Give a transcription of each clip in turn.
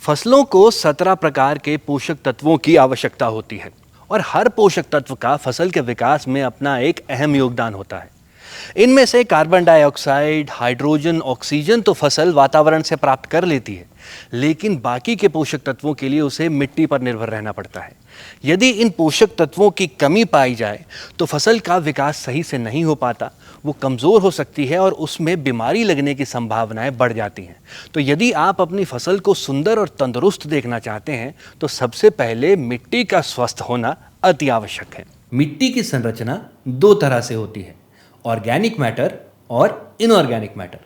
फसलों को 17 प्रकार के पोषक तत्वों की आवश्यकता होती है और हर पोषक तत्व का फसल के विकास में अपना एक अहम योगदान होता है। इनमें से कार्बन डाइऑक्साइड, हाइड्रोजन, ऑक्सीजन तो फसल वातावरण से प्राप्त कर लेती है, लेकिन बाकी के पोषक तत्वों के लिए उसे मिट्टी पर निर्भर रहना पड़ता है। यदि इन पोषक तत्वों की कमी पाई जाए तो फसल का विकास सही से नहीं हो पाता, वो कमज़ोर हो सकती है और उसमें बीमारी लगने की संभावनाएं बढ़ जाती हैं। तो यदि आप अपनी फसल को सुंदर और तंदुरुस्त देखना चाहते हैं तो सबसे पहले मिट्टी का स्वस्थ होना अति आवश्यक है। मिट्टी की संरचना दो तरह से होती है, ऑर्गेनिक मैटर और इनऑर्गेनिक मैटर।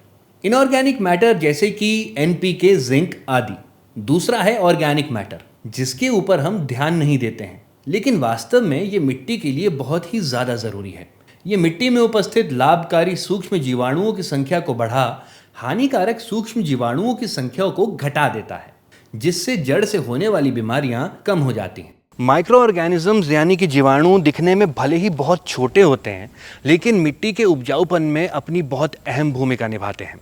इनऑर्गेनिक मैटर जैसे कि एनपीके, जिंक आदि। दूसरा है ऑर्गेनिक मैटर, जिसके ऊपर हम ध्यान नहीं देते हैं, लेकिन वास्तव में ये मिट्टी के लिए बहुत ही ज़्यादा ज़रूरी है। ये मिट्टी में उपस्थित लाभकारी सूक्ष्म जीवाणुओं की संख्या को बढ़ा हानिकारक सूक्ष्म जीवाणुओं की संख्या को घटा देता है, जिससे जड़ से होने वाली बीमारियां कम हो जाती हैं। माइक्रो ऑर्गेनिजम्स यानी कि जीवाणु दिखने में भले ही बहुत छोटे होते हैं, लेकिन मिट्टी के उपजाऊपन में अपनी बहुत अहम भूमिका निभाते हैं।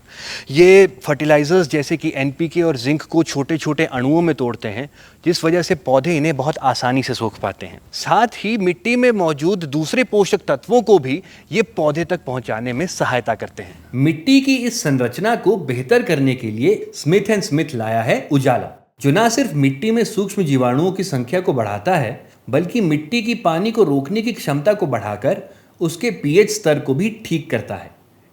ये फर्टिलाइजर्स जैसे कि एनपीके और जिंक को छोटे छोटे अणुओं में तोड़ते हैं, जिस वजह से पौधे इन्हें बहुत आसानी से सोख पाते हैं। साथ ही मिट्टी में मौजूद दूसरे पोषक तत्वों को भी ये पौधे तक पहुंचाने में सहायता करते हैं। मिट्टी की इस संरचना को बेहतर करने के लिए स्मिथ एंड स्मिथ लाया है उजाला, जो न सिर्फ मिट्टी में सूक्ष्म जीवाणुओं की संख्या को बढ़ाता है, बल्कि मिट्टी की पानी को रोकने की क्षमता को बढ़ाकर उसके पीएच स्तर को भी ठीक करता है।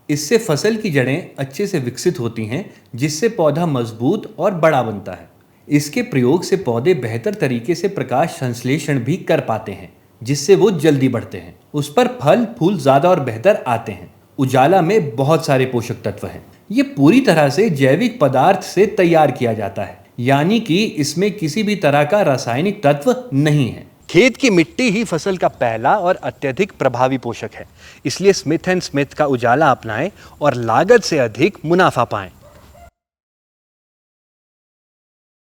इससे फसल की जड़ें अच्छे से विकसित होती हैं, जिससे पौधा मजबूत और बड़ा बनता है। इसके प्रयोग से पौधे बेहतर तरीके से प्रकाश संश्लेषण भी कर पाते हैं, जिससे वो जल्दी बढ़ते हैं। उस पर फल फूल ज्यादा और बेहतर आते हैं। उजाला में बहुत सारे पोषक तत्व हैं। ये पूरी तरह से जैविक पदार्थ से तैयार किया जाता है, यानी कि इसमें किसी भी तरह का रासायनिक तत्व नहीं है। खेत की मिट्टी ही फसल का पहला और अत्यधिक प्रभावी पोषक है, इसलिए स्मिथ एंड स्मिथ का उजाला अपनाएं और लागत से अधिक मुनाफा पाएं।